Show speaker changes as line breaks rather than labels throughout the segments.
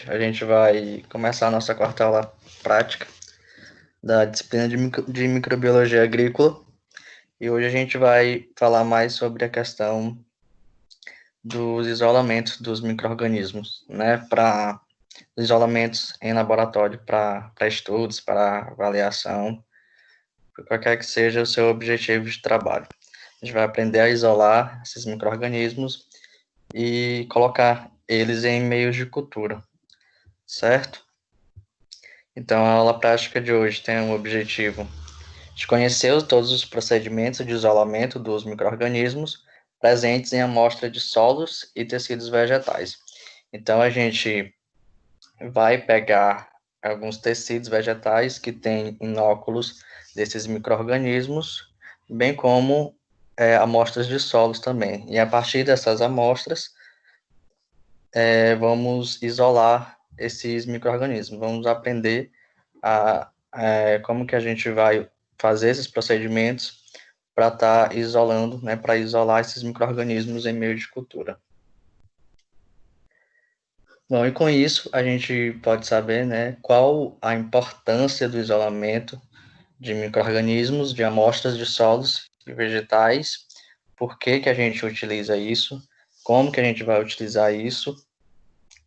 hoje a gente vai começar a nossa quarta aula prática da disciplina de microbiologia agrícola. E hoje a gente vai falar mais sobre a questão dos isolamentos dos micro-organismos, né? Para isolamentos em laboratório, para estudos, para avaliação, para qualquer que seja o seu objetivo de trabalho. A gente vai aprender a isolar esses micro-organismos e colocar eles em meios de cultura, certo? Então, a aula prática de hoje tem o objetivo de conhecer todos os procedimentos de isolamento dos micro-organismos presentes em amostra de solos e tecidos vegetais. Então, a gente vai pegar alguns tecidos vegetais que têm inóculos desses micro-organismos, bem como amostras de solos também. E a partir dessas amostras, vamos isolar esses micro-organismos. Vamos aprender como que a gente vai fazer esses procedimentos para estar isolando, né, para isolar esses micro-organismos em meio de cultura. Bom, e com isso a gente pode saber, né, qual a importância do isolamento de micro-organismos, de amostras de solos e vegetais, por que que a gente utiliza isso, como que a gente vai utilizar isso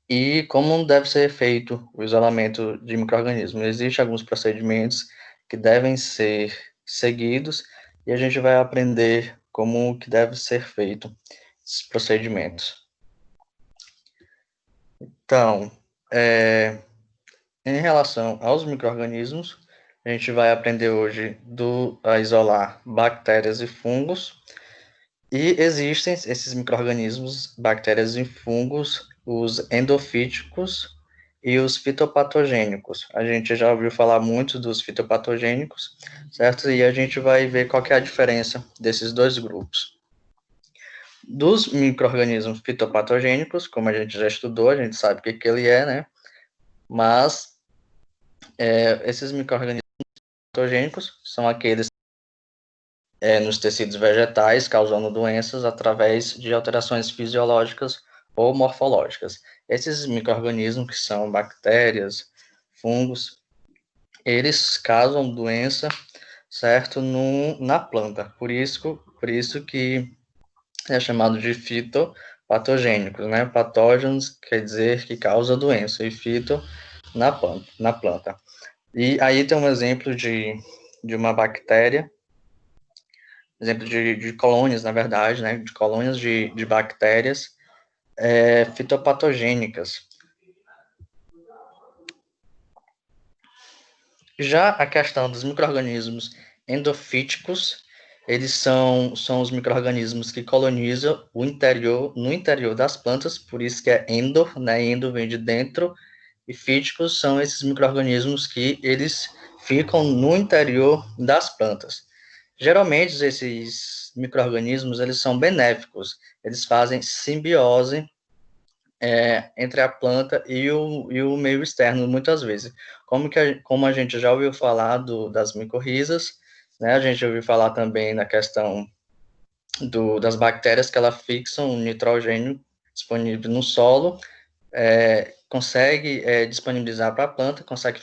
e como deve ser feito o isolamento de micro-organismos. Existem alguns procedimentos que devem ser seguidos e a gente vai aprender como que deve ser feito esses procedimentos. Então, em relação aos micro-organismos, a gente vai aprender hoje a isolar bactérias e fungos. E existem esses micro-organismos, bactérias e fungos, os endofíticos e os fitopatogênicos. A gente já ouviu falar muito dos fitopatogênicos, certo? E a gente vai ver qual que é a diferença desses dois grupos. Dos micro-organismos fitopatogênicos, como a gente já estudou, a gente sabe o que ele é, né? Mas esses micro-organismos patogênicos são aqueles nos tecidos vegetais, causando doenças através de alterações fisiológicas ou morfológicas. Esses micro-organismos, que são bactérias, fungos, eles causam doença, certo, na planta. Por isso que é chamado de fitopatogênicos, né? Patógenos quer dizer que causa doença, e fito na planta. E aí tem um exemplo de uma bactéria, exemplo de colônias, na verdade, né, de colônias de bactérias fitopatogênicas. Já a questão dos micro-organismos endofíticos, eles são os micro-organismos que colonizam no interior das plantas, por isso que é endo, né, endo vem de dentro, e fíticos são esses micro-organismos que eles ficam no interior das plantas. Geralmente, esses micro-organismos, eles são benéficos, eles fazem simbiose entre a planta e o meio externo, muitas vezes. Como a gente já ouviu falar das micorrizas, né, a gente ouviu falar também na questão das bactérias que elas fixam o nitrogênio disponível no solo, consegue disponibilizar para a planta, consegue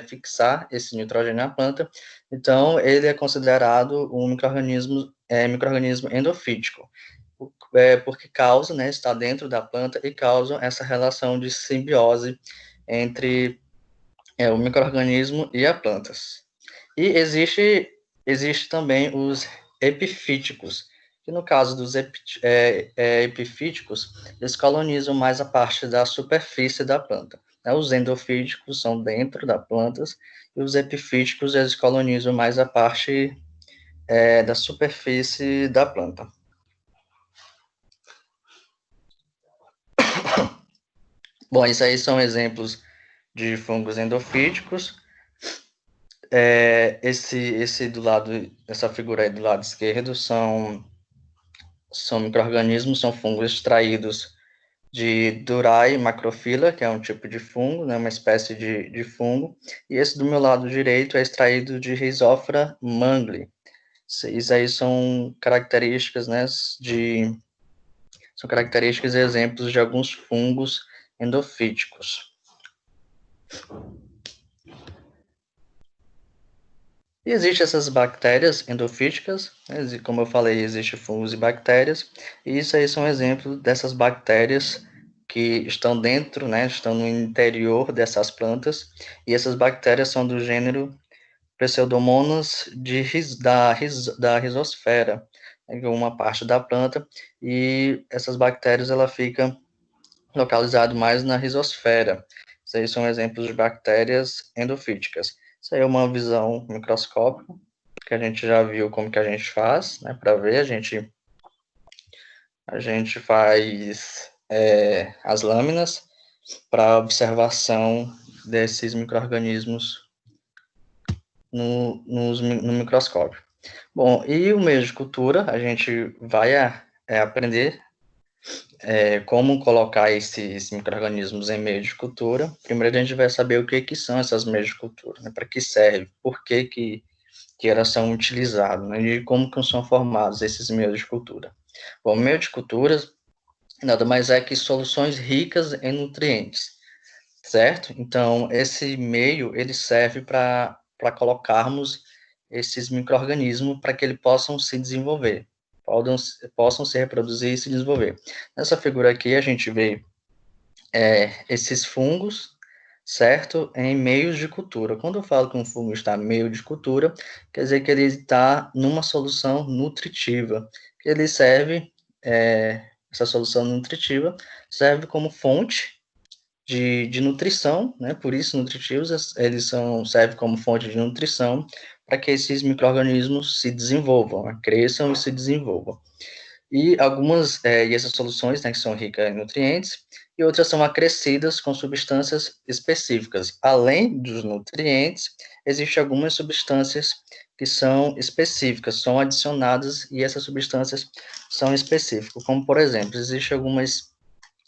fixar esse nitrogênio na planta, então ele é considerado um micro-organismo endofítico, porque causa, né, está dentro da planta e causa essa relação de simbiose entre o micro-organismo e as plantas. E existe também os epifíticos, que no caso dos epifíticos, eles colonizam mais a parte da superfície da planta. Né? Os endofíticos são dentro da planta, e os epifíticos, eles colonizam mais a parte da superfície da planta. Bom, isso aí são exemplos de fungos endofíticos. Esse do lado, essa figura aí do lado esquerdo são micro-organismos, são fungos extraídos de Durai macrophylla, que é um tipo de fungo, né, uma espécie de fungo, e esse do meu lado direito é extraído de Rhizophora mangli. Isso aí são características, né, são características e exemplos de alguns fungos endofíticos. E existem essas bactérias endofíticas, né? Como eu falei, existem fungos e bactérias, e isso aí são exemplos dessas bactérias que estão dentro, né, estão no interior dessas plantas, e essas bactérias são do gênero Pseudomonas da rizosfera, né, que é uma parte da planta, e essas bactérias ela fica localizado mais na rizosfera. Isso aí são exemplos de bactérias endofíticas. Isso aí é uma visão microscópica, que a gente já viu como que a gente faz, né, para ver, a gente faz as lâminas para observação desses micro-organismos no microscópio. Bom, e o meio de cultura, a gente vai aprender como colocar esses micro-organismos em meio de cultura. Primeiro a gente vai saber o que são essas meios de cultura, né, para que serve, por que elas são utilizadas, né, e como que são formados esses meios de cultura. Bom, meio de culturas nada mais é que soluções ricas em nutrientes, certo? Então, esse meio, ele serve para colocarmos esses micro-organismos para que eles possam se desenvolver, possam se reproduzir e se desenvolver. Nessa figura aqui, a gente vê esses fungos, certo? Em meios de cultura. Quando eu falo que um fungo está em meio de cultura, quer dizer que ele está numa solução nutritiva. Ele serve, essa solução nutritiva serve como fonte de nutrição, né? Por isso nutritivos, eles servem como fonte de nutrição para que esses micro-organismos se desenvolvam, né? Cresçam e se desenvolvam. E essas soluções, né, que são ricas em nutrientes, e outras são acrescidas com substâncias específicas. Além dos nutrientes, existem algumas substâncias que são específicas, são adicionadas e essas substâncias são específicas. Como, por exemplo, existem algumas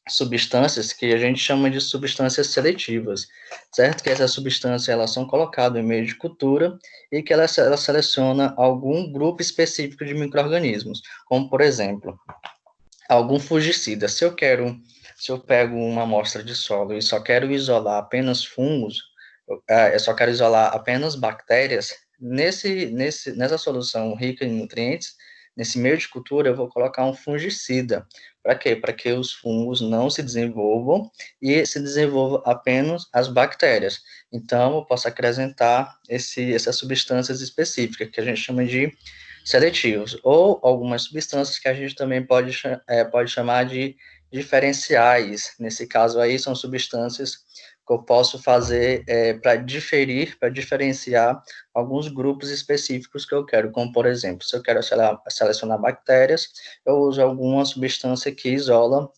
substâncias que a gente chama de substâncias seletivas, certo? Que essas substâncias elas são colocadas em meio de cultura e que ela seleciona algum grupo específico de micro-organismos, como por exemplo, algum fungicida. Se eu pego uma amostra de solo e só quero isolar apenas fungos, eu só quero isolar apenas bactérias, nessa solução rica em nutrientes, nesse meio de cultura, eu vou colocar um fungicida. Para quê? Para que os fungos não se desenvolvam e se desenvolvam apenas as bactérias. Então, eu posso acrescentar essas substâncias específicas, que a gente chama de seletivos, ou algumas substâncias que a gente também pode chamar de diferenciais. Nesse caso aí, são substâncias que eu posso fazer para diferenciar alguns grupos específicos que eu quero, como, por exemplo, se eu quero selecionar bactérias, eu uso alguma substância que isola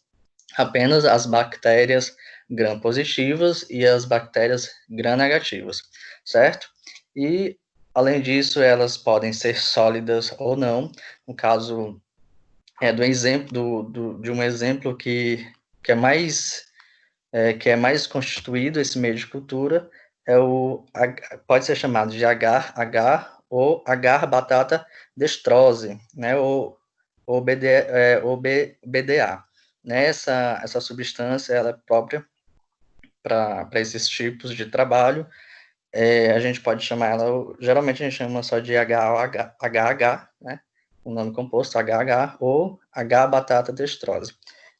apenas as bactérias gram-positivas e as bactérias gram-negativas, certo? E, além disso, elas podem ser sólidas ou não. No caso do exemplo de um exemplo que é mais constituído esse meio de cultura pode ser chamado de agar ou agar batata destrose, né? Ou BDA. Né? Essa substância ela é própria para esses tipos de trabalho. A gente pode chamar ela, geralmente a gente chama só de HH, né? O nome composto HH ou H-batata destrose.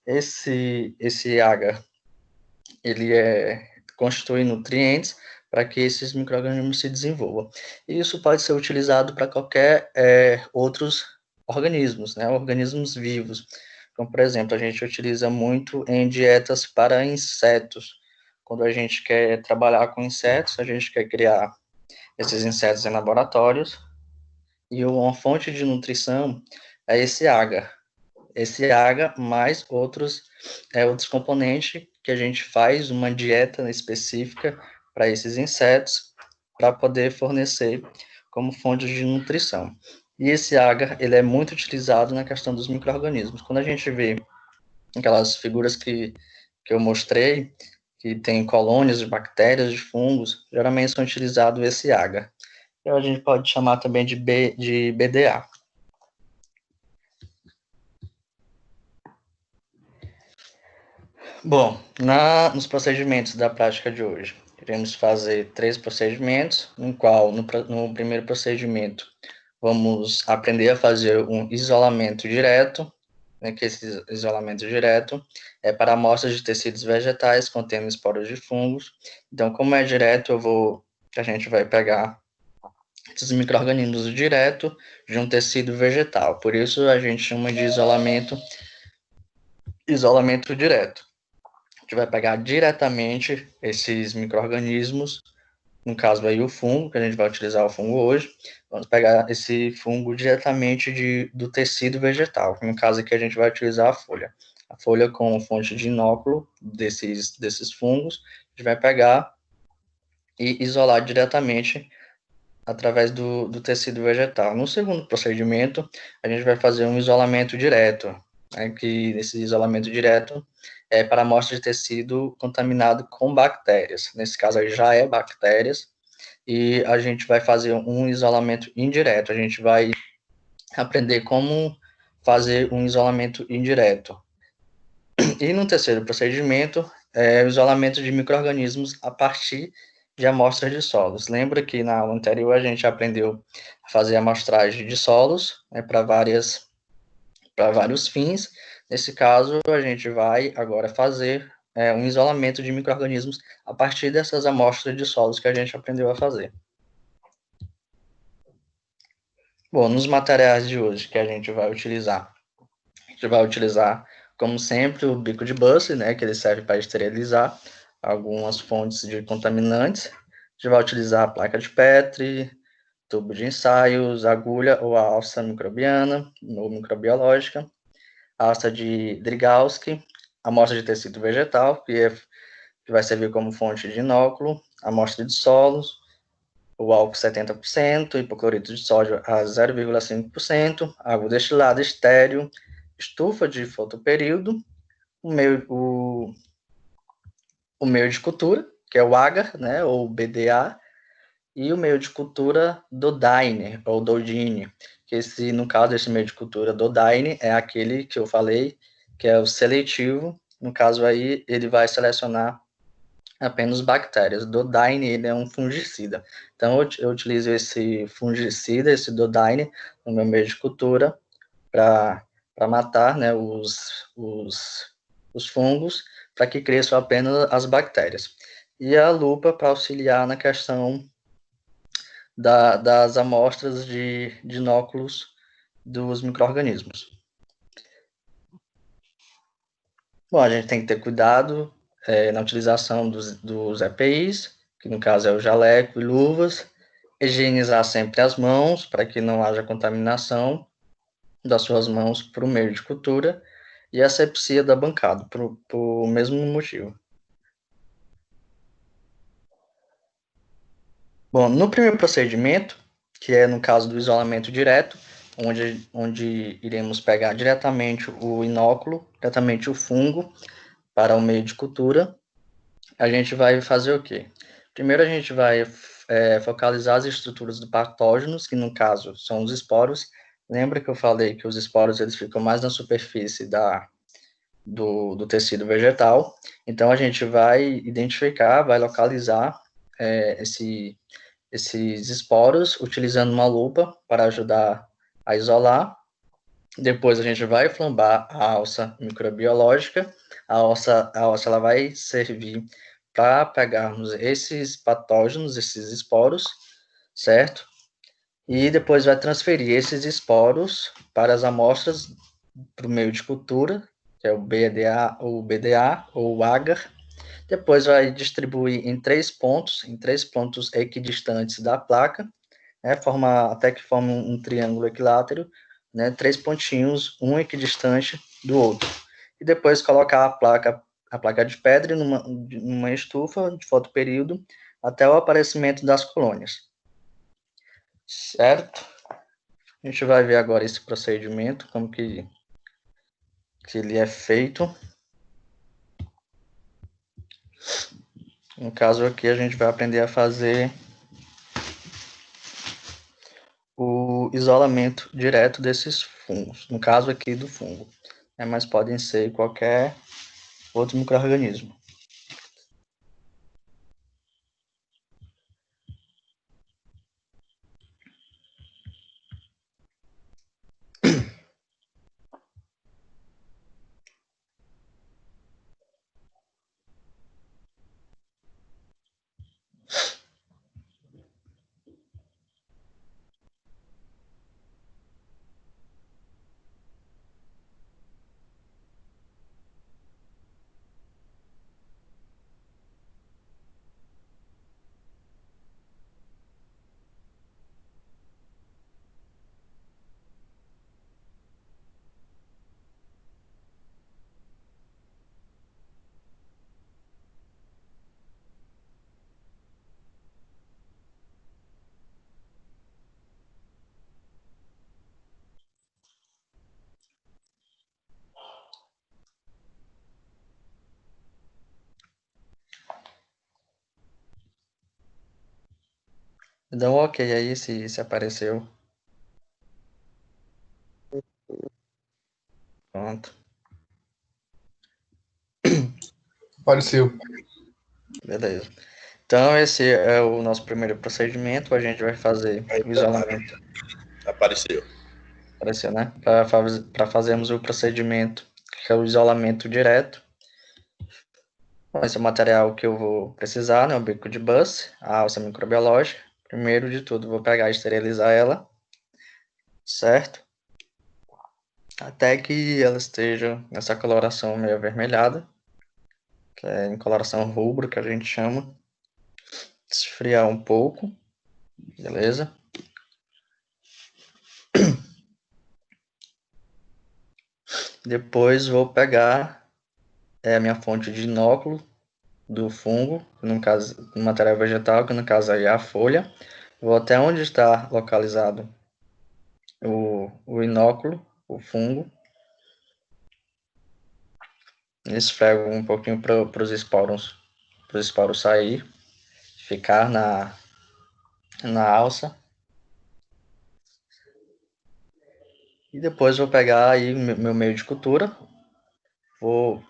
Esse H, ele constitui nutrientes para que esses micro-organismos se desenvolvam. E isso pode ser utilizado para qualquer outros organismos, né? Organismos vivos. Então, por exemplo, a gente utiliza muito em dietas para insetos. Quando a gente quer trabalhar com insetos, a gente quer criar esses insetos em laboratórios, e uma fonte de nutrição é esse agar. Esse agar mais outros componentes que a gente faz uma dieta específica para esses insetos, para poder fornecer como fonte de nutrição. E esse agar, ele é muito utilizado na questão dos micro-organismos. Quando a gente vê aquelas figuras que eu mostrei, que tem colônias de bactérias, de fungos, geralmente são utilizados esse agar. E a gente pode chamar também de BDA. Bom, nos procedimentos da prática de hoje, iremos fazer 3 procedimentos, no qual, no primeiro procedimento, vamos aprender a fazer um isolamento direto, né, que esse isolamento direto é para amostras de tecidos vegetais contendo esporos de fungos. Então, como é direto, a gente vai pegar esses micro-organismos direto de um tecido vegetal. Por isso, a gente chama de isolamento direto. A gente vai pegar diretamente esses micro-organismos, no caso aí o fungo, que a gente vai utilizar o fungo hoje, vamos pegar esse fungo diretamente do tecido vegetal, no caso aqui a gente vai utilizar a folha como fonte de inóculo desses fungos, a gente vai pegar e isolar diretamente através do tecido vegetal. No segundo procedimento, a gente vai fazer um isolamento direto, né, que esse isolamento direto é para amostra de tecido contaminado com bactérias. Nesse caso aí já é bactérias, e a gente vai fazer um isolamento indireto. A gente vai aprender como fazer um isolamento indireto. E no terceiro procedimento, é o isolamento de micro-organismos a partir de amostras de solos. Lembra que na aula anterior a gente aprendeu a fazer amostragem de solos, né, para vários fins. Nesse caso, a gente vai agora fazer um isolamento de micro-organismos a partir dessas amostras de solos que a gente aprendeu a fazer. Bom, nos materiais de hoje que a gente vai utilizar, como sempre, o bico de Busse, né, que ele serve para esterilizar algumas fontes de contaminantes. A gente vai utilizar a placa de Petri, tubo de ensaios, agulha ou a alça microbiana ou microbiológica, a alça de Drygalski, amostra de tecido vegetal, que vai servir como fonte de inóculo, amostra de solos, o álcool 70%, hipoclorito de sódio a 0,5%, água destilada estéril, estufa de fotoperíodo, o meio de cultura, que é o agar, né, ou BDA, e o meio de cultura Dodine, ou Dodine, que no caso desse meio de cultura Dodine, é aquele que eu falei, que é o seletivo, no caso aí ele vai selecionar apenas bactérias. Dodine, ele é um fungicida. Então, eu utilizo esse fungicida, esse Dodine, no meu meio de cultura, para matar, né, os fungos, para que cresçam apenas as bactérias. E a lupa para auxiliar na questão das amostras de inóculos dos micro-organismos. Bom, a gente tem que ter cuidado na utilização dos EPIs, que no caso é o jaleco e luvas, higienizar sempre as mãos para que não haja contaminação das suas mãos para o meio de cultura, e a asepsia da bancada, por mesmo motivo. Bom, no primeiro procedimento, que é no caso do isolamento direto, onde iremos pegar diretamente o inóculo, diretamente o fungo, para o meio de cultura, a gente vai fazer o quê? Primeiro a gente vai focalizar as estruturas do patógenos, que no caso são os esporos. Lembra que eu falei que os esporos eles ficam mais na superfície do tecido vegetal. Então a gente vai identificar, vai localizar esses esporos utilizando uma lupa para ajudar a isolar. Depois a gente vai flambar a alça microbiológica. A alça ela vai servir para pegarmos esses patógenos, esses esporos, certo? E depois vai transferir esses esporos para as amostras para o meio de cultura, que é o BDA ou o agar. Depois vai distribuir em três pontos equidistantes da placa, né, até que forma um triângulo equilátero, né, três pontinhos, um equidistante do outro. E depois colocar a placa de pedra numa estufa de fotoperíodo até o aparecimento das colônias. Certo? A gente vai ver agora esse procedimento, como que ele é feito. No caso aqui, a gente vai aprender a fazer o isolamento direto desses fungos, no caso aqui do fungo, né, mas podem ser qualquer outro micro-organismo. Dá um ok aí se apareceu. Pronto.
Apareceu.
Beleza. Então, esse é o nosso primeiro procedimento. A gente vai fazer o isolamento.
Apareceu.
Apareceu, né? Para fazermos o procedimento, que é o isolamento direto. Bom, esse é o material que eu vou precisar, né? O bico de bus, a alça microbiológica. Primeiro de tudo, vou pegar e esterilizar ela, certo? Até que ela esteja nessa coloração meio avermelhada, que é em coloração rubro, que a gente chama. Esfriar um pouco, beleza? Depois vou pegar a minha fonte de inóculo do fungo, no caso, do material vegetal, que no caso aí é a folha. Vou até onde está localizado o inóculo, o fungo. Esfrego um pouquinho para os esporos sair, ficar na alça. E depois vou pegar aí meu meio de cultura, vou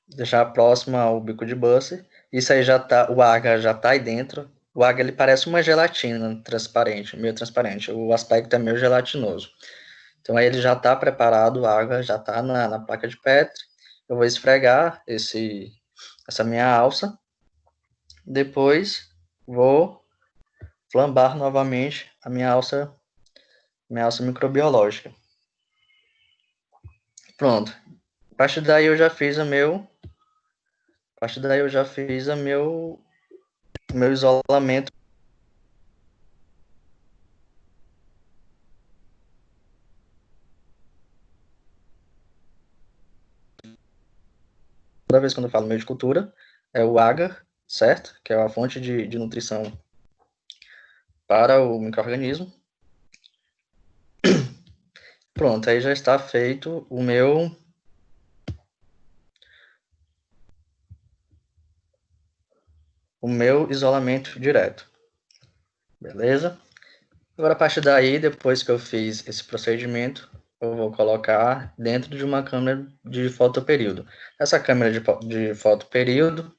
deixar próximo ao bico de Buster. Isso aí já tá, o agar já tá aí dentro. O agar ele parece uma gelatina transparente, meio transparente. O aspecto é meio gelatinoso. Então aí ele já está preparado, o agar já está na placa de Petri. Eu vou esfregar essa minha alça. Depois vou flambar novamente a minha alça microbiológica. Pronto. A partir daí eu já fiz o meu isolamento. Toda vez quando eu falo meio de cultura, é o agar, certo? Que é a fonte de nutrição para o micro-organismo. Pronto, aí já está feito o meu isolamento direto. Beleza? Agora, a partir daí, depois que eu fiz esse procedimento, eu vou colocar dentro de uma câmera de fotoperíodo. Essa câmera de fotoperíodo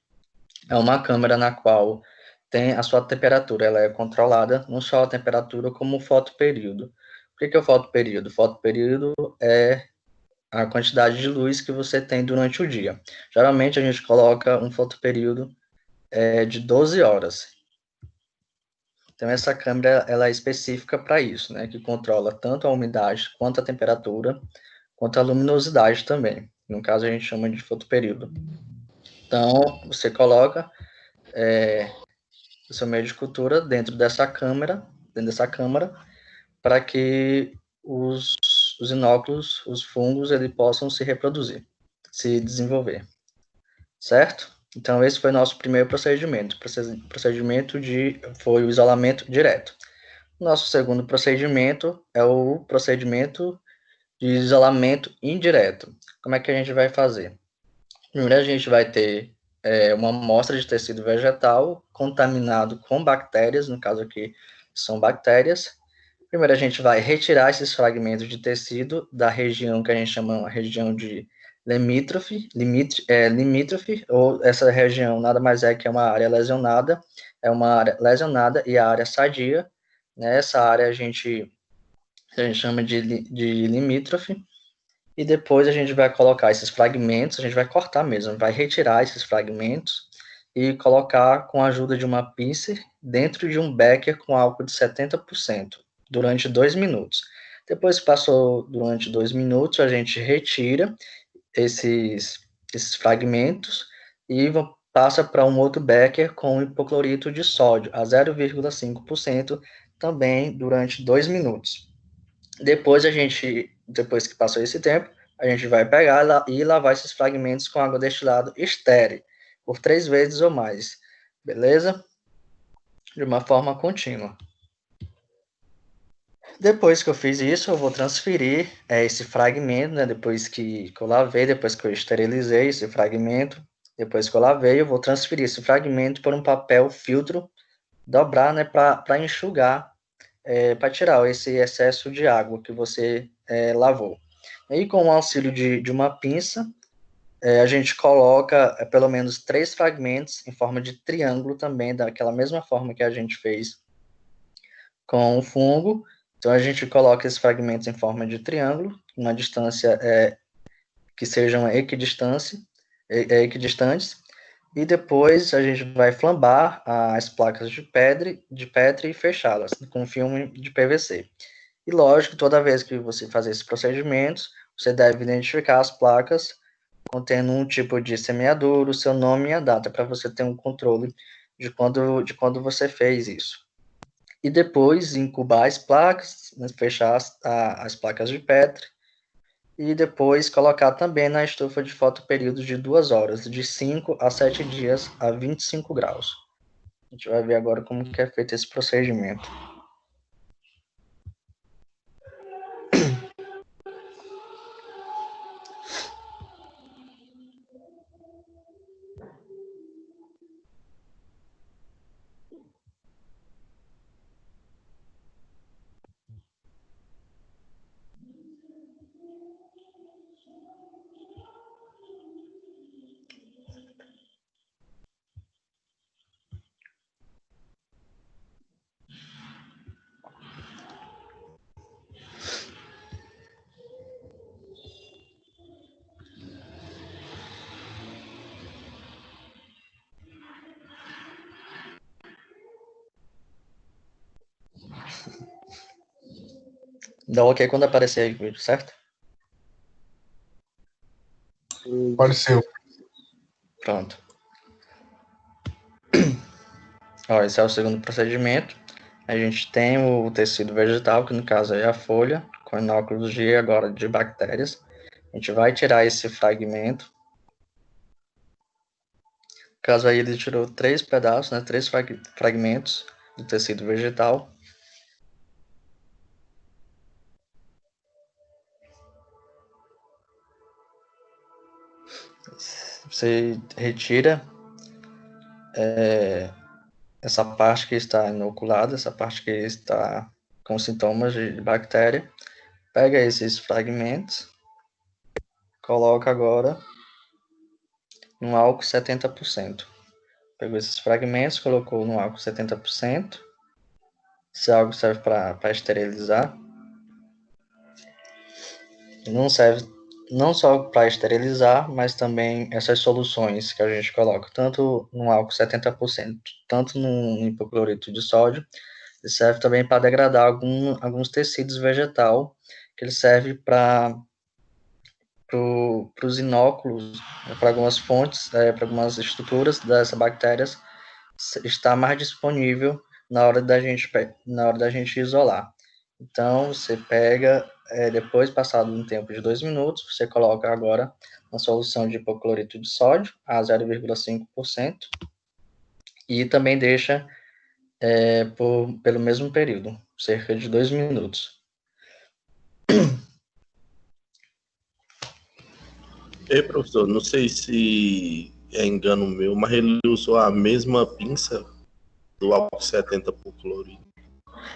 é uma câmera na qual tem a sua temperatura, ela é controlada, não só a temperatura, como o fotoperíodo. O que é o fotoperíodo? O fotoperíodo é a quantidade de luz que você tem durante o dia. Geralmente, a gente coloca um fotoperíodo de 12 horas. Então, essa câmera ela é específica para isso, né? Que controla tanto a umidade, quanto a temperatura, quanto a luminosidade também. No caso, a gente chama de fotoperíodo. Então, você coloca o seu meio de cultura dentro dessa câmera, para que os inóculos, os fungos, eles possam se reproduzir, se desenvolver, certo? Então, esse foi o nosso primeiro procedimento. Foi o isolamento direto. Nosso segundo procedimento é o procedimento de isolamento indireto. Como é que a gente vai fazer? Primeiro, a gente vai ter uma amostra de tecido vegetal contaminado com bactérias, no caso aqui são bactérias. Primeiro, a gente vai retirar esses fragmentos de tecido da região que a gente chama a região de limítrofe, ou essa região nada mais é que é uma área lesionada, e a área sadia, né? Essa área a gente chama de limítrofe, e depois a gente vai colocar esses fragmentos, a gente vai cortar mesmo, vai retirar esses fragmentos e colocar com a ajuda de uma pinça dentro de um becker com álcool de 70% durante 2 minutos. Depois que passou durante 2 minutos, a gente retira esses fragmentos e passa para um outro becker com hipoclorito de sódio a 0,5% também durante 2 minutos. Depois que passou esse tempo, a gente vai pegar e lavar esses fragmentos com água destilada estéril por 3 vezes ou mais, beleza? De uma forma contínua. Depois que eu fiz isso, eu vou transferir esse fragmento, né? Depois que eu lavei, depois que eu esterilizei esse fragmento, depois que eu lavei, eu vou transferir esse fragmento por um papel filtro dobrar, né, para enxugar, para tirar esse excesso de água que você lavou. Aí, com o auxílio de uma pinça, a gente coloca pelo menos 3 fragmentos em forma de triângulo também, daquela mesma forma que a gente fez com o fungo. Então, a gente coloca esses fragmentos em forma de triângulo, uma distância que sejam equidistantes, e depois a gente vai flambar as placas de pedra e fechá-las com filme de PVC. E lógico, toda vez que você fazer esses procedimentos, você deve identificar as placas contendo um tipo de semeadura, o seu nome e a data, para você ter um controle de quando você fez isso. E depois incubar as placas, né, fechar as placas de pedra, e depois colocar também na estufa de fotoperíodo de 2 horas, de 5 a 7 dias a 25 graus. A gente vai ver agora como que é feito esse procedimento. Dá ok quando aparecer aí o vídeo, certo?
Apareceu.
Pronto. Ó, esse é o segundo procedimento. A gente tem o tecido vegetal, que no caso é a folha, com inóculos agora de bactérias. A gente vai tirar esse fragmento. No caso aí ele tirou 3 pedaços, né, 3 fragmentos do tecido vegetal. Você retira essa parte que está inoculada, essa parte que está com sintomas de bactéria. Pega esses fragmentos, coloca agora no álcool 70%. Pegou esses fragmentos, colocou no álcool 70%. Esse álcool serve para esterilizar. Não serve não só para esterilizar, mas também essas soluções que a gente coloca, tanto no álcool 70%, tanto no hipoclorito de sódio, ele serve também para degradar alguns tecidos vegetal, que ele serve para os inóculos, para algumas fontes, para algumas estruturas dessas bactérias, está mais disponível na hora da gente isolar. Então, você pega, depois passado um tempo de 2 minutos, você coloca agora uma solução de hipoclorito de sódio a 0,5% e também deixa pelo mesmo período, cerca de 2 minutos.
Ei, professor, não sei se é engano meu, mas ele usou a mesma pinça do álcool 70 por clorídeo.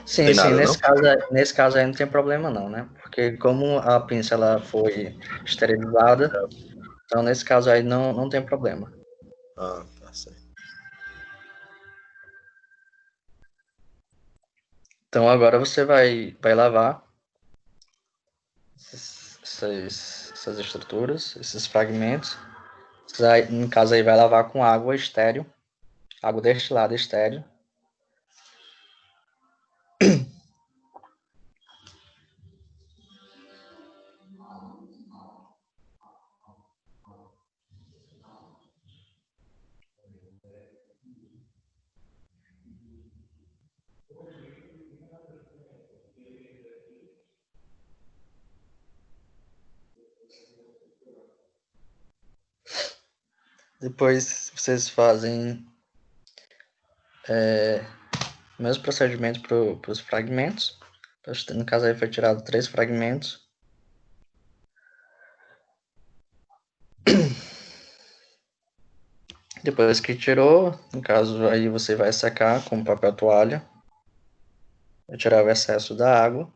Sim,
Tem
sim,
nada, não?
nesse caso aí não tem problema não, né? Porque como a pinça ela foi esterilizada, então nesse caso aí não tem problema.
Ah, tá certo.
Então agora você vai lavar essas estruturas, esses fragmentos. Você no caso aí vai lavar com água estéril, água destilada estéril. Depois vocês fazem o mesmo procedimento para os fragmentos. No caso aí foi tirado 3 fragmentos. Depois que tirou, no caso, aí você vai secar com papel toalha, vai tirar o excesso da água.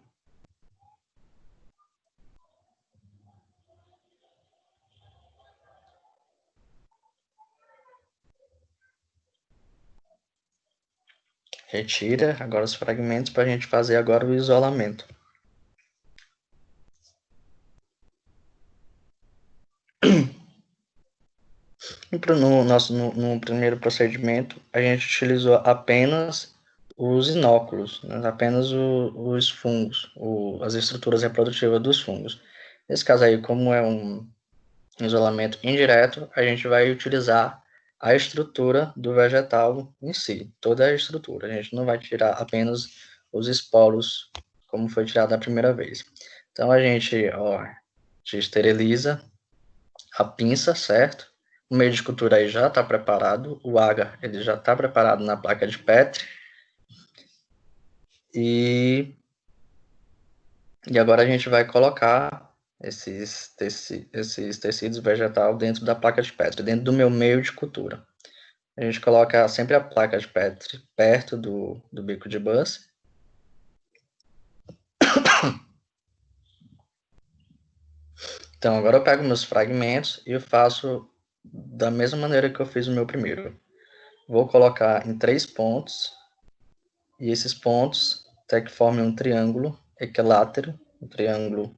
Retira agora os fragmentos para a gente fazer agora o isolamento. No primeiro procedimento, a gente utilizou apenas os inóculos, né? Apenas os fungos, as estruturas reprodutivas dos fungos. Nesse caso aí, como é um isolamento indireto, a gente vai utilizar a estrutura do vegetal em si, toda a estrutura. A gente não vai tirar apenas os esporos, como foi tirado da primeira vez. Então, a gente esteriliza a pinça, certo? O meio de cultura aí já está preparado, o agar ele já está preparado na placa de Petri. E agora a gente vai colocar esses tecidos vegetais dentro da placa de Petri, dentro do meu meio de cultura. A gente coloca sempre a placa de Petri perto do bico de bus. Então, agora eu pego meus fragmentos e eu faço da mesma maneira que eu fiz o meu primeiro. Vou colocar em 3 pontos, e esses pontos até que formem um triângulo equilátero, um triângulo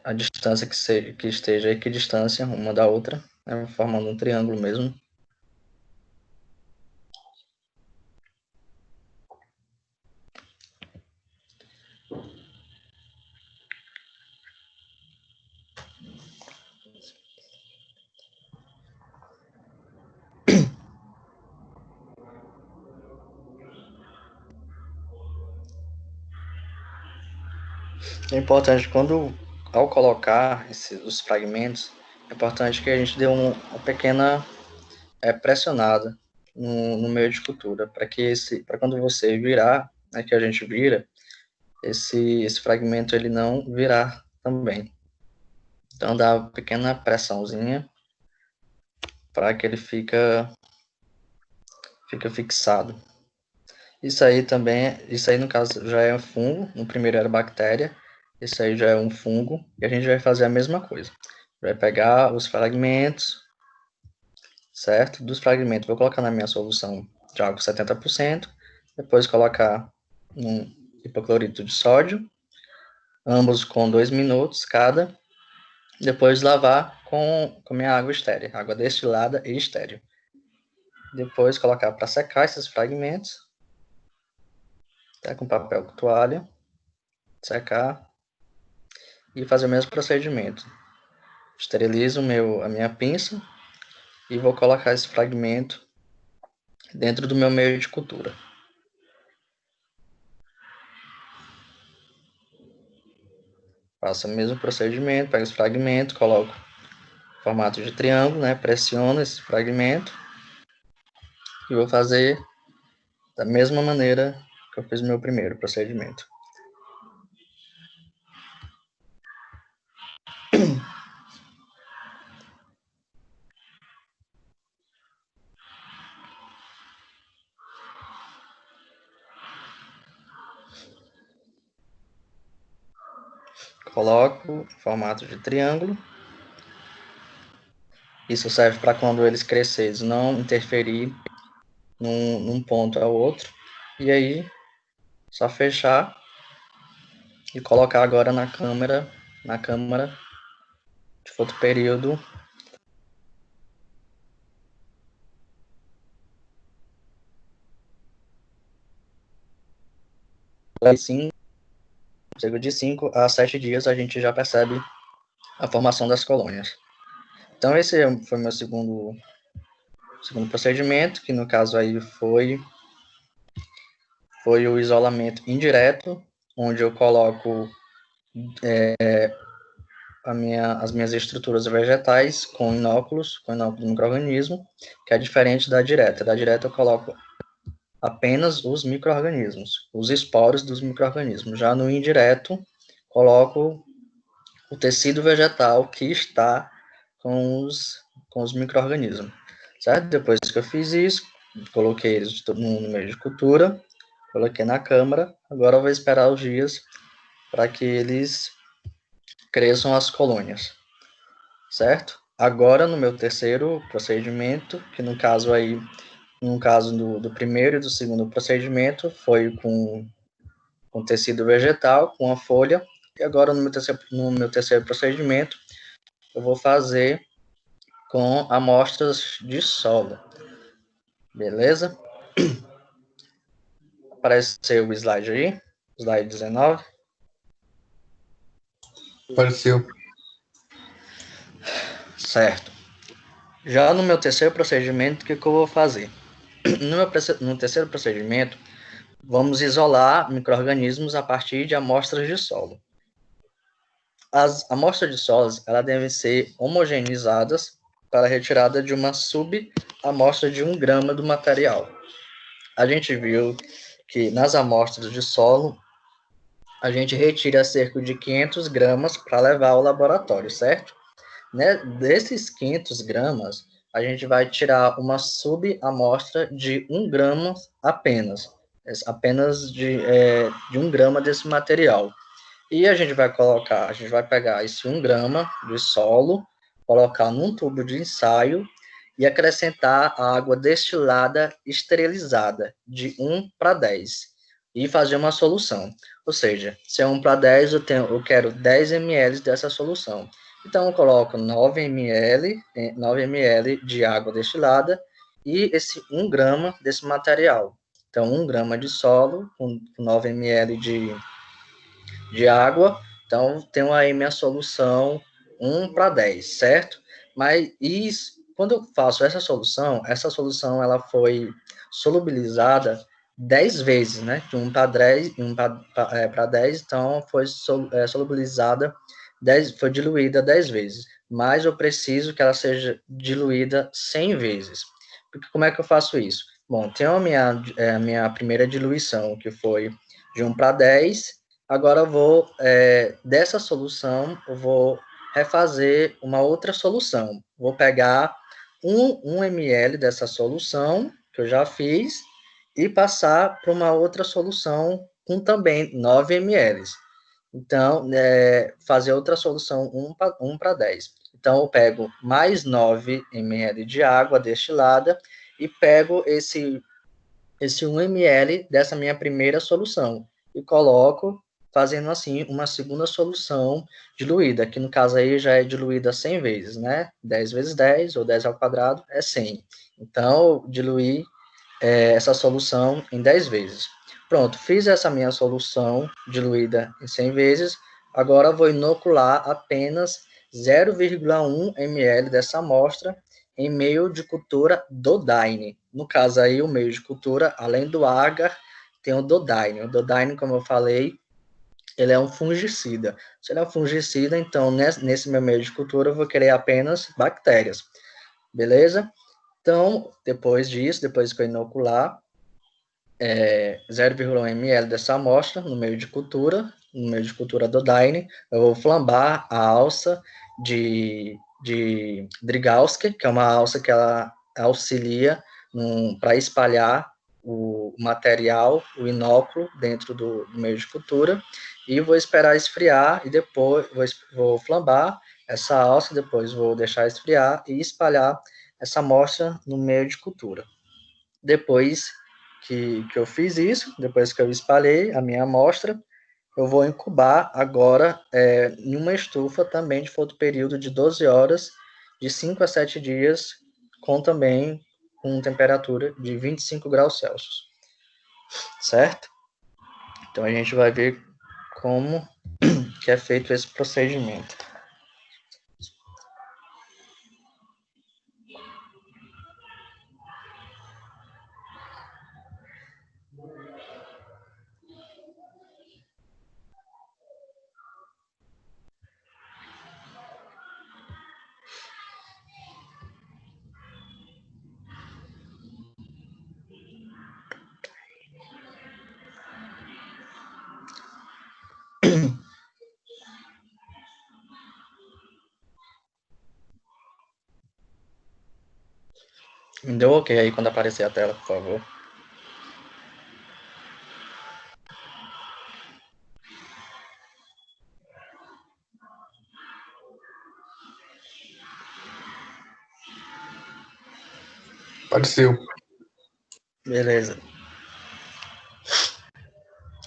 a distância que esteja equidistância uma da outra, né, formando um triângulo mesmo. É importante ao colocar os fragmentos, é importante que a gente dê uma pequena pressionada no meio de cultura, para quando você virar, né, que a gente vira, esse fragmento ele não virar também. Então dá uma pequena pressãozinha para que ele fica fixado. Isso aí no caso já é um fungo, no primeiro era bactéria, esse aí já é um fungo, e a gente vai fazer a mesma coisa. Vai pegar os fragmentos, certo? Dos fragmentos, vou colocar na minha solução de água 70%, depois colocar um hipoclorito de sódio, ambos com 2 minutos cada, depois lavar com minha água estéril, água destilada e estéril. Depois colocar para secar esses fragmentos, tá, com papel toalha, secar e fazer o mesmo procedimento. Esterilizo a minha pinça e vou colocar esse fragmento dentro do meu meio de cultura. Faço o mesmo procedimento, pego esse fragmento, coloco em formato de triângulo, né, pressiono esse fragmento e vou fazer da mesma maneira que eu fiz o meu primeiro procedimento. Coloco em formato de triângulo. Isso serve para quando eles crescerem, não interferir num ponto ao outro. E aí, só fechar e colocar agora na câmara de fotoperíodo. Assim, de 5 a 7 dias a gente já percebe a formação das colônias. Então esse foi meu segundo procedimento, que no caso aí foi o isolamento indireto, onde eu coloco as minhas estruturas vegetais com inóculos de micro-organismo, que é diferente da direta. Da direta eu coloco apenas os micro-organismos, os esporos dos micro-organismos. Já no indireto, coloco o tecido vegetal que está com os micro-organismos. certo? Depois que eu fiz isso, coloquei eles no meio de cultura, coloquei na câmara, agora eu vou esperar os dias para que eles cresçam as colônias, certo? Agora, no meu terceiro procedimento, que no caso aí, no caso do primeiro e do segundo procedimento, foi com tecido vegetal, com a folha, e agora no meu terceiro procedimento, eu vou fazer com amostras de solo, beleza? Apareceu o slide aí, slide 19.
Apareceu.
Certo. Já no meu terceiro procedimento, o que eu vou fazer? No terceiro procedimento, vamos isolar micro-organismos a partir de amostras de solo. As amostras de solos, elas devem ser homogeneizadas para a retirada de uma subamostra de 1 grama do material. A gente viu que nas amostras de solo, a gente retira cerca de 500 gramas para levar ao laboratório, certo? Né? Desses 500 gramas, a gente vai tirar uma subamostra de 1 grama apenas de 1 grama desse material. E a gente vai pegar esse 1 grama de solo, colocar num tubo de ensaio e acrescentar a água destilada esterilizada de 1 para 10 e fazer uma solução. Ou seja, se é 1 para 10, eu quero 10 ml dessa solução. Então, eu coloco 9 ml de água destilada e esse 1 grama desse material. Então, 1 grama de solo com 9 ml de água. Então, tenho aí minha solução 1 para 10, certo? Mas isso, quando eu faço essa solução ela foi solubilizada 10 vezes, né? De 1 para 10, 1 para 10, então foi solubilizada 10, foi diluída 10 vezes. Mas eu preciso que ela seja diluída 100 vezes. Porque como é que eu faço isso? Bom, tem a minha primeira diluição, que foi de 1 para 10. Agora eu vou, dessa solução, eu vou refazer uma outra solução. Vou pegar 1 ml dessa solução, que eu já fiz, e passar para uma outra solução com também 9 ml. Então, fazer outra solução 1 para 10. Então, eu pego mais 9 ml de água destilada e pego esse 1 ml dessa minha primeira solução e coloco, fazendo assim uma segunda solução diluída, que no caso aí já é diluída 100 vezes, né? 10 vezes 10, ou 10 ao quadrado, é 100. Então, diluir essa solução em 10 vezes. Pronto, fiz essa minha solução diluída em 100 vezes, agora vou inocular apenas 0,1 ml dessa amostra em meio de cultura Dodaine. No caso aí, o meio de cultura, além do agar, tem o Dodaine. O Dodaine, como eu falei, ele é um fungicida. Se ele é um fungicida, então nesse meu meio de cultura eu vou querer apenas bactérias. Beleza? Então, depois disso, depois que eu inocular, 0,1 ml dessa amostra no meio de cultura Dodaine, eu vou flambar a alça de Drygalski, que é uma alça que ela auxilia para espalhar o material, o inóculo, dentro do meio de cultura, e vou esperar esfriar, e depois vou flambar essa alça, depois vou deixar esfriar e espalhar essa amostra no meio de cultura. Depois que eu fiz isso, depois que eu espalhei a minha amostra, eu vou incubar agora em uma estufa também de fotoperíodo de 12 horas, de 5 a 7 dias, com temperatura de 25 graus Celsius, certo? Então a gente vai ver como que é feito esse procedimento. Me dê um ok aí quando aparecer a tela, por favor.
Apareceu.
Beleza.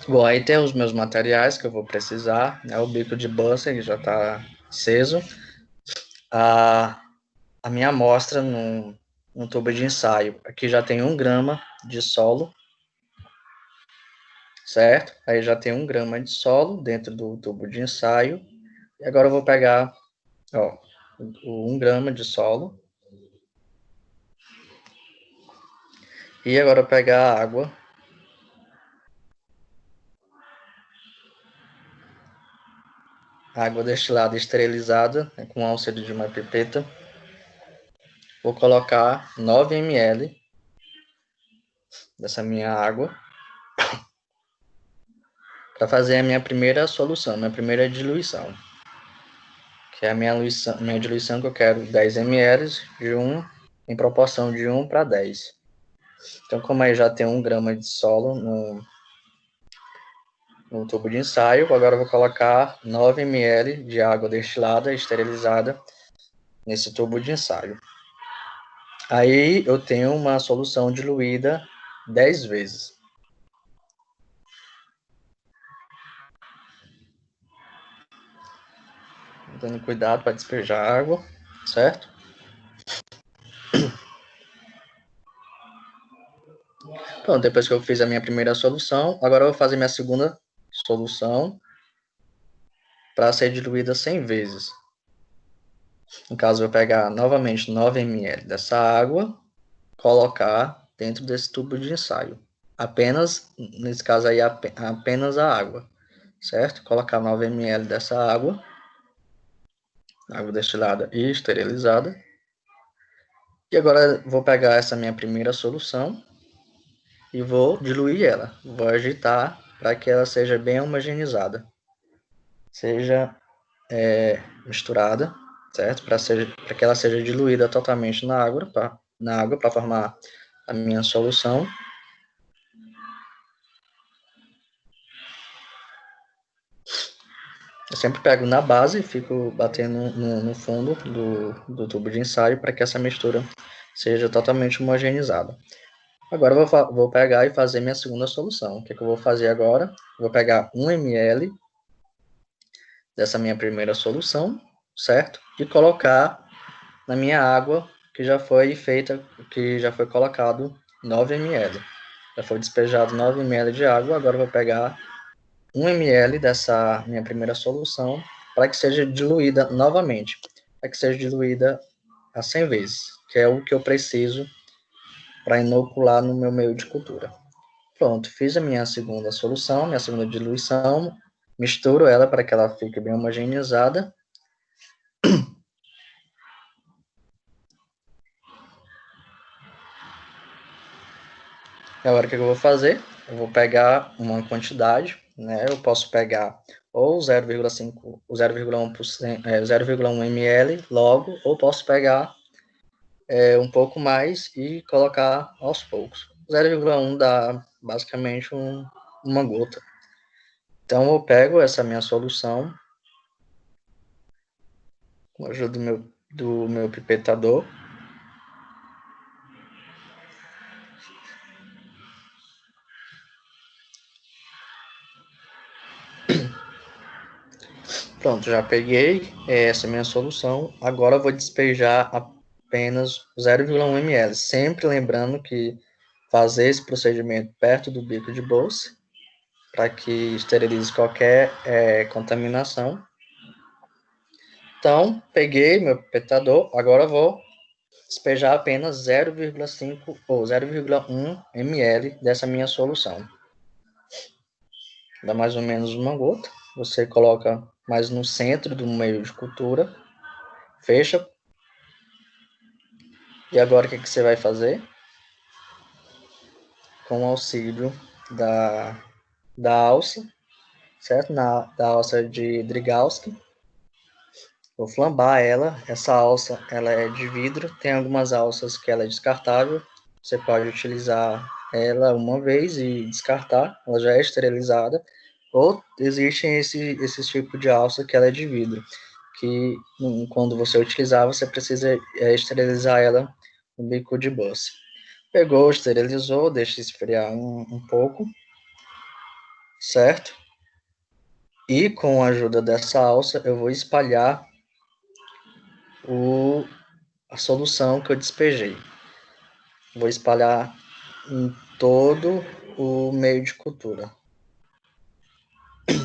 Bom, aí tem os meus materiais que eu vou precisar, né? O bico de Bunsen, que já está aceso. A minha amostra num tubo de ensaio. Aqui já tem 1 grama de solo, certo? Aí já tem 1 grama de solo dentro do tubo de ensaio. E agora eu vou pegar, ó, o 1 grama de solo. E agora eu pegar a água. Água destilada esterilizada, né, com auxílio de uma pipeta. Vou colocar 9 ml dessa minha água para fazer a minha primeira solução, minha primeira diluição. Que é a minha diluição que eu quero 10 ml em proporção de 1 para 10. Então, como aí já tem 1 grama de solo no tubo de ensaio, agora eu vou colocar 9 ml de água destilada esterilizada nesse tubo de ensaio. Aí eu tenho uma solução diluída 10 vezes. Dando cuidado para despejar água, certo? Pronto, depois que eu fiz a minha primeira solução, agora eu vou fazer minha segunda solução para ser diluída 100 vezes. No caso, eu vou pegar novamente 9 ml dessa água, colocar dentro desse tubo de ensaio. Apenas, nesse caso aí, apenas a água, certo? Colocar 9 ml dessa água destilada e esterilizada. E agora vou pegar essa minha primeira solução e vou diluir ela. Vou agitar para que ela seja bem homogeneizada. Seja misturada, certo? Para que ela seja diluída totalmente na água para formar a minha solução. Eu sempre pego na base e fico batendo no fundo do tubo de ensaio para que essa mistura seja totalmente homogeneizada. Agora eu vou pegar e fazer minha segunda solução. O que eu vou fazer agora? Eu vou pegar 1 ml dessa minha primeira solução, certo? E colocar na minha água que já foi feita, que já foi colocado 9 ml. Já foi despejado 9 ml de água, agora eu vou pegar 1 ml dessa minha primeira solução para que seja diluída novamente, para que seja diluída a 100 vezes, que é o que eu preciso para inocular no meu meio de cultura. Pronto, fiz a minha segunda solução, minha segunda diluição, misturo ela para que ela fique bem homogeneizada. Agora o que eu vou fazer? Eu vou pegar uma quantidade, né? Eu posso pegar ou 0,5, 0,1%, 0,1 ml logo, ou posso pegar um pouco mais e colocar aos poucos. 0,1 dá basicamente uma gota. Então eu pego essa minha solução com a ajuda do meu pipetador. Pronto, já peguei essa minha solução. Agora eu vou despejar apenas 0,1 ml. Sempre lembrando que fazer esse procedimento perto do bico de bolsa, para que esterilize qualquer contaminação. Então, peguei meu pipetador, agora eu vou despejar apenas 0,5 ou 0,1 ml dessa minha solução. Dá mais ou menos uma gota. Você coloca mais no centro do meio de cultura, fecha. E agora o que você vai fazer? Com o auxílio da alça, certo? Da alça de Drygalski, vou flambar ela. Essa alça, ela é de vidro, tem algumas alças que ela é descartável, você pode utilizar ela uma vez e descartar, ela já é esterilizada, ou existem esse tipo de alça que ela é de vidro, que quando você utilizar, você precisa esterilizar ela no bico de bus. Pegou, esterilizou, deixa esfriar um pouco, certo? E com a ajuda dessa alça, eu vou espalhar a solução que eu despejei. Vou espalhar em todo o meio de cultura.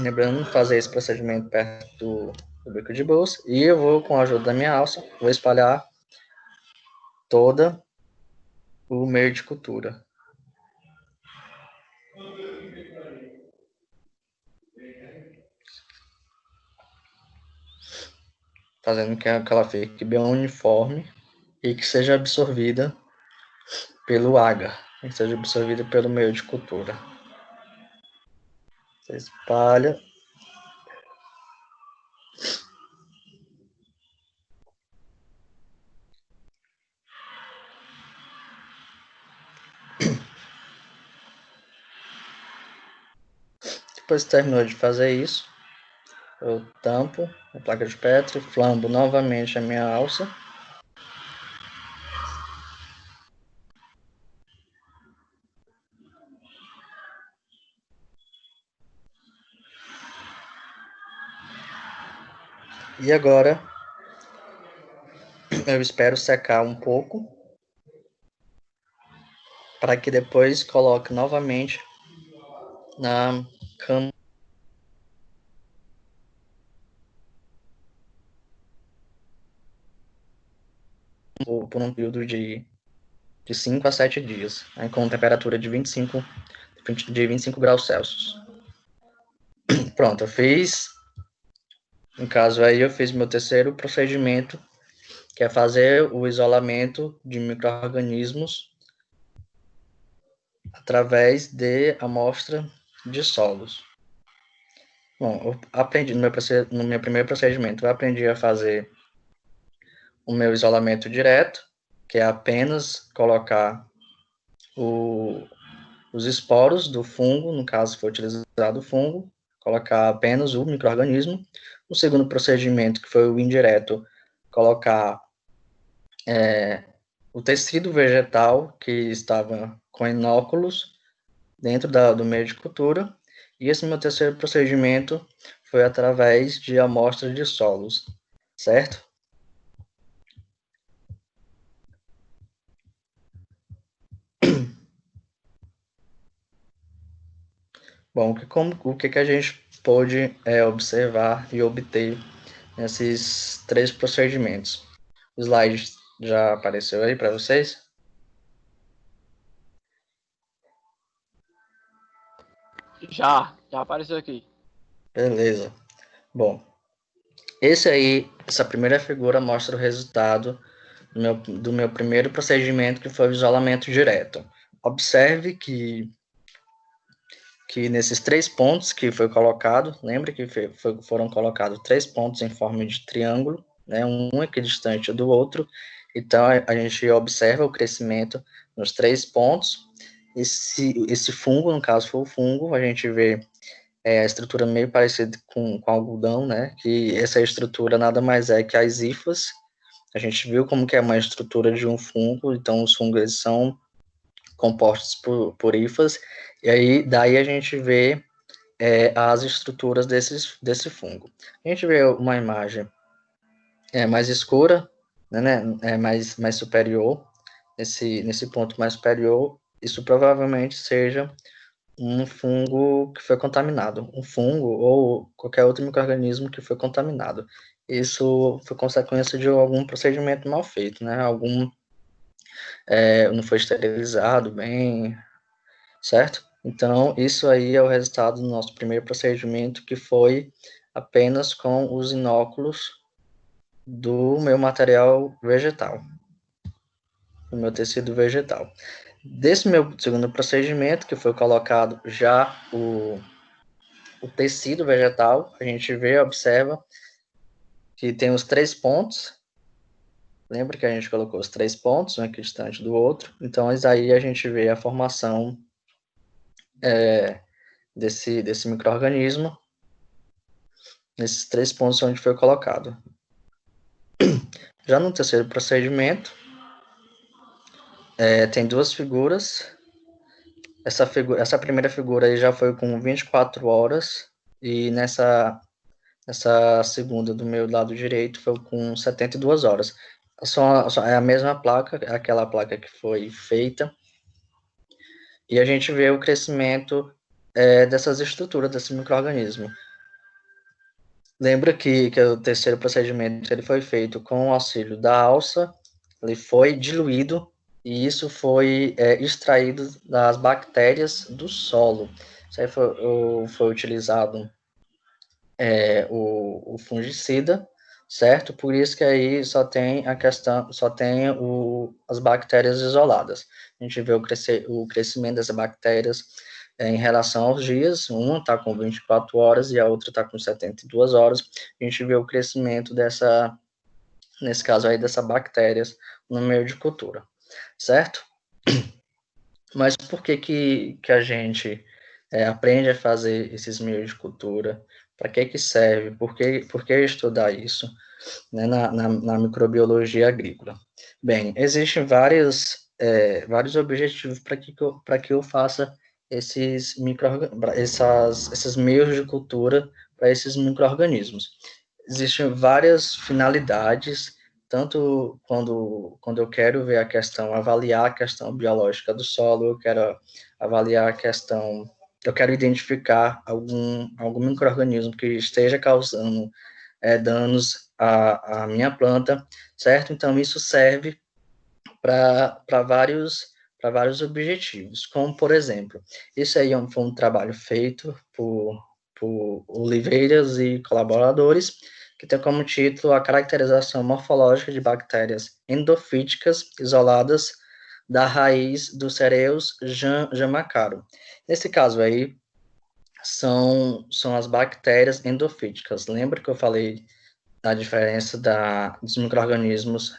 Lembrando de fazer esse procedimento perto do bico de bolsa. E eu vou, com a ajuda da minha alça, vou espalhar toda o meio de cultura. Fazendo que ela fique bem uniforme e que seja absorvida pelo agar, que seja absorvida pelo meio de cultura. Você espalha. Depois que terminou de fazer isso, eu tampo a placa de Petri, flambo novamente a minha alça. E agora eu espero secar um pouco para que depois coloque novamente na cama por um período de 5 a 7 dias, né, com temperatura de 25 graus Celsius. Pronto, eu fiz, no caso aí, eu fiz meu terceiro procedimento, que é fazer o isolamento de micro-organismos através de amostra de solos. Bom, eu aprendi no meu primeiro procedimento, eu aprendi a fazer o meu isolamento direto, que é apenas colocar os esporos do fungo, no caso foi utilizado o fungo, colocar apenas o micro-organismo. O segundo procedimento, que foi o indireto, colocar o tecido vegetal que estava com inóculos dentro do meio de cultura. E esse meu terceiro procedimento foi através de amostras de solos, certo? Bom, o que a gente pôde observar e obter nesses três procedimentos? O slide já apareceu aí para vocês?
Já apareceu aqui.
Beleza. Bom, essa primeira figura mostra o resultado do meu primeiro procedimento, que foi o isolamento direto. Observe que nesses 3 pontos que foi colocado, lembre que foram colocados 3 pontos em forma de triângulo, né, um equidistante do outro, então a gente observa o crescimento nos 3 pontos. Esse fungo, no caso foi o fungo, a gente vê a estrutura meio parecida com algodão, né, que essa estrutura nada mais é que as hifas. A gente viu como que é uma estrutura de um fungo, então os fungos eles são compostos por hifas, e aí daí a gente vê as estruturas desse fungo. A gente vê uma imagem mais escura, né, mais superior, nesse ponto mais superior, isso provavelmente seja um fungo que foi contaminado, um fungo ou qualquer outro micro-organismo que foi contaminado. Isso foi consequência de algum procedimento mal feito, né? Não foi esterilizado bem, certo? Então, isso aí é o resultado do nosso primeiro procedimento, que foi apenas com os inóculos do meu material vegetal, do meu tecido vegetal. Desse meu segundo procedimento, que foi colocado já o tecido vegetal, a gente vê, observa que tem os 3 pontos. Lembra que a gente colocou os 3 pontos, um aqui distante do outro? Então, aí a gente vê a formação desse micro-organismo nesses 3 pontos onde foi colocado. Já no terceiro procedimento, tem 2 figuras. Essa primeira figura aí já foi com 24 horas, e nessa segunda do meu lado direito foi com 72 horas. É a mesma placa, aquela placa que foi feita, e a gente vê o crescimento dessas estruturas, desse micro-organismo. Lembra que o terceiro procedimento ele foi feito com o auxílio da alça, ele foi diluído, e isso foi extraído das bactérias do solo. Isso aí foi utilizado o fungicida, certo? Por isso que aí só tem as bactérias isoladas. A gente vê o crescimento dessas bactérias em relação aos dias. Uma está com 24 horas e a outra está com 72 horas. A gente vê o crescimento nesse caso aí, dessas bactérias no meio de cultura, certo? Mas por que a gente aprende a fazer esses meios de cultura? Para que serve? Por que estudar isso, né, na microbiologia agrícola? Bem, existem vários objetivos para que eu faça esses meios de cultura para esses micro-organismos. Existem várias finalidades, tanto quando eu quero ver avaliar a questão biológica do solo, eu quero avaliar eu quero identificar algum micro-organismo que esteja causando danos à minha planta, certo? Então, isso serve para vários objetivos, como, por exemplo, isso aí foi um trabalho feito por Oliveiras e colaboradores, que tem como título a caracterização morfológica de bactérias endofíticas isoladas da raiz dos cereus jamacaro. Nesse caso aí, são as bactérias endofíticas. Lembra que eu falei da diferença dos micro-organismos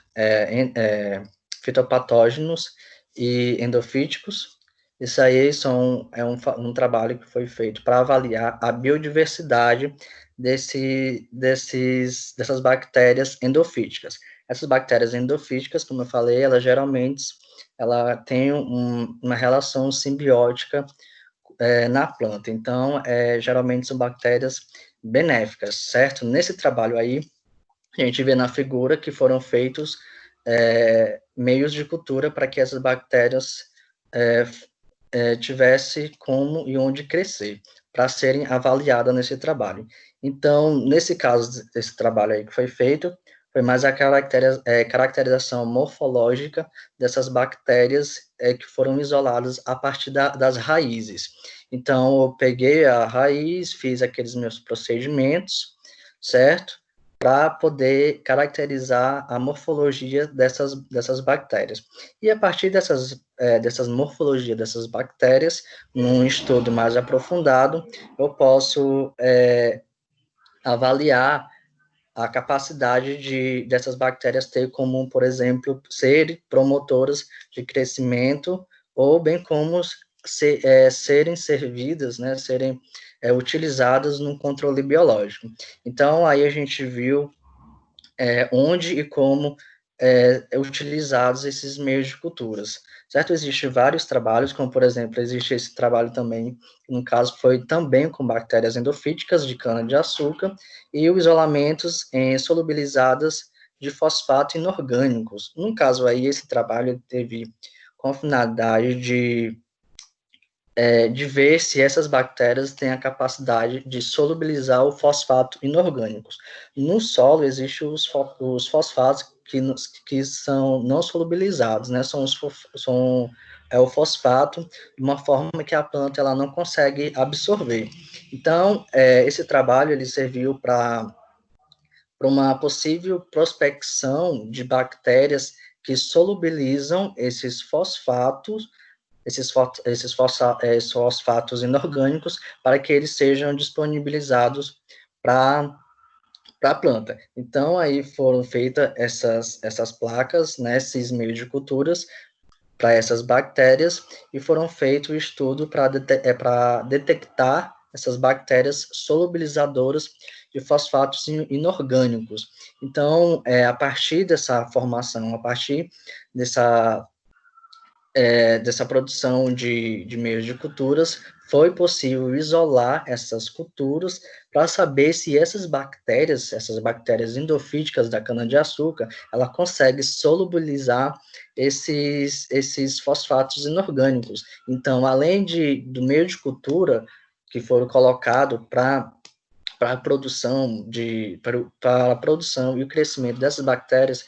fitopatógenos e endofíticos? Isso aí um trabalho que foi feito para avaliar a biodiversidade dessas bactérias endofíticas. Essas bactérias endofíticas, como eu falei, ela tem uma relação simbiótica na planta. Então, geralmente são bactérias benéficas, certo? Nesse trabalho aí, a gente vê na figura que foram feitos meios de cultura para que essas bactérias tivesse como e onde crescer, para serem avaliadas nesse trabalho. Então, nesse caso desse trabalho aí que foi feito, foi mais a caracterização morfológica dessas bactérias que foram isoladas a partir das raízes. Então, eu peguei a raiz, fiz aqueles meus procedimentos, certo? Para poder caracterizar a morfologia dessas bactérias. E a partir dessas morfologias dessas bactérias, num estudo mais aprofundado, eu posso avaliar a capacidade dessas bactérias ter como, por exemplo, serem promotoras de crescimento, ou bem como serem servidas, né, serem utilizadas no controle biológico. Então, aí a gente viu onde e como utilizados esses meios de culturas, certo? Existem vários trabalhos, como, por exemplo, existe esse trabalho também, no caso, foi também com bactérias endofíticas de cana-de-açúcar, e os isolamentos solubilizadas de fosfato inorgânicos. No caso aí, esse trabalho teve com a finalidade de ver se essas bactérias têm a capacidade de solubilizar o fosfato inorgânicos. No solo, existem os fosfatos que são não solubilizados, né? É o fosfato de uma forma que a planta ela não consegue absorver. Então, esse trabalho ele serviu para uma possível prospecção de bactérias que solubilizam esses fosfatos fosfatos inorgânicos, para que eles sejam disponibilizados para para a planta. Então, aí foram feitas essas placas, né, esses meios de culturas, para essas bactérias, e foram feito o estudo para detectar essas bactérias solubilizadoras de fosfatos inorgânicos. Então, a partir dessa formação, a partir dessa produção de meios de culturas, foi possível isolar essas culturas para saber se essas bactérias endofíticas da cana-de-açúcar, ela consegue solubilizar esses fosfatos inorgânicos. Então, além do meio de cultura que foram colocado para a produção e o crescimento dessas bactérias,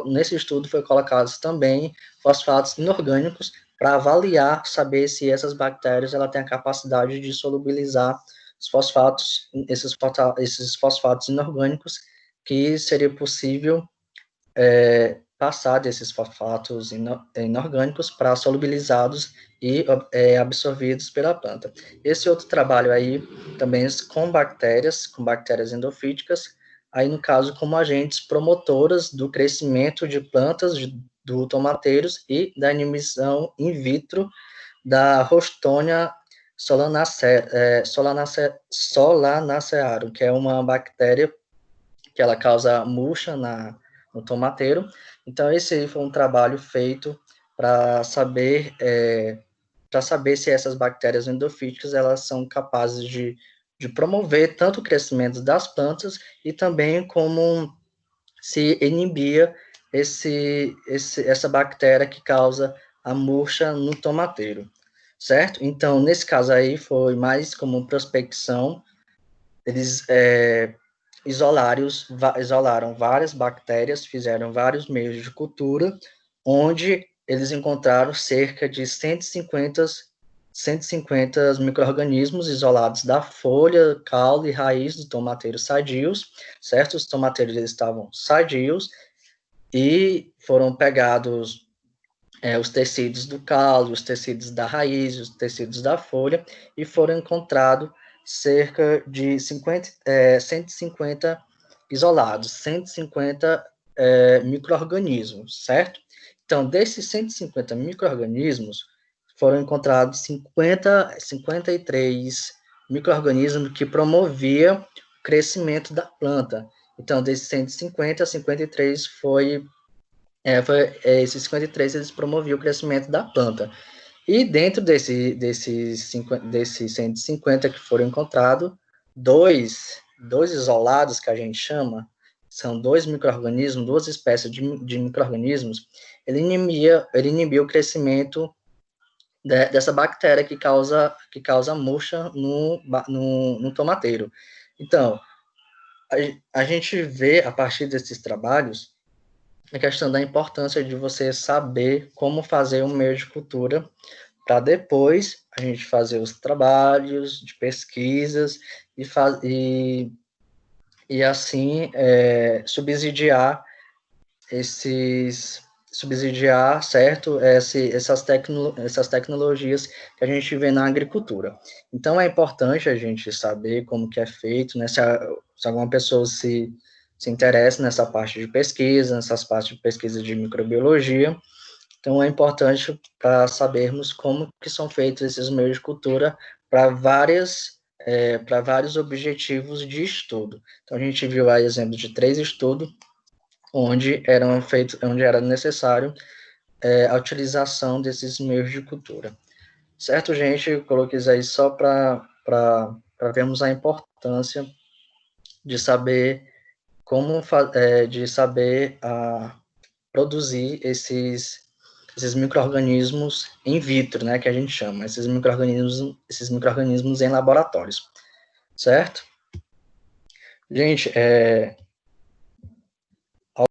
nesse estudo foi colocados também fosfatos inorgânicos para avaliar, saber se essas bactérias ela têm a capacidade de solubilizar os fosfatos, esses fosfatos inorgânicos, que seria possível passar desses fosfatos inorgânicos para solubilizados e absorvidos pela planta. Esse outro trabalho aí também com bactérias endofíticas, aí no caso como agentes promotoras do crescimento de plantas do tomateiros e da inibição in vitro da Rhostonia solanacearum, que é uma bactéria que ela causa murcha no tomateiro. Então, esse aí foi um trabalho feito para saber se essas bactérias endofíticas elas são capazes de promover tanto o crescimento das plantas e também como se inibia essa bactéria que causa a murcha no tomateiro, certo? Então, nesse caso aí, foi mais como prospecção, eles isolaram várias bactérias, fizeram vários meios de cultura, onde eles encontraram cerca de 150 micro-organismos isolados da folha, caule e raiz do tomateiro sadios, certo? Os tomateiros estavam sadios e foram pegados os tecidos do caule, os tecidos da raiz, os tecidos da folha, e foram encontrados cerca de 150 isolados, 150 micro-organismos, certo? Então, desses 150 micro-organismos, foram encontrados 53 micro-organismos que promoviam o crescimento da planta. Então, desses 150, 53 esses 53 eles promoviam o crescimento da planta. E dentro desses 150 que foram encontrados, dois isolados, que a gente chama, são dois micro-organismos, duas espécies de micro-organismos, ele inibia o crescimento dessa bactéria que causa murcha no tomateiro. Então, a gente vê, a partir desses trabalhos, a questão da importância de você saber como fazer um meio de cultura para depois a gente fazer os trabalhos de pesquisas e assim subsidiar certo, essas tecnologias que a gente vê na agricultura. Então, é importante a gente saber como que é feito, né, se alguma pessoa se interessa nessa parte de pesquisa, nessas partes de pesquisa de microbiologia. Então, é importante para sabermos como que são feitos esses meios de cultura para vários objetivos de estudo. Então, a gente viu aí exemplo de 3 estudos, onde era necessário a utilização desses meios de cultura. Certo, gente? Eu coloquei isso aí só para vermos a importância de saber produzir esses micro-organismos in vitro, né, que a gente chama, esses micro-organismos em laboratórios, certo? Gente,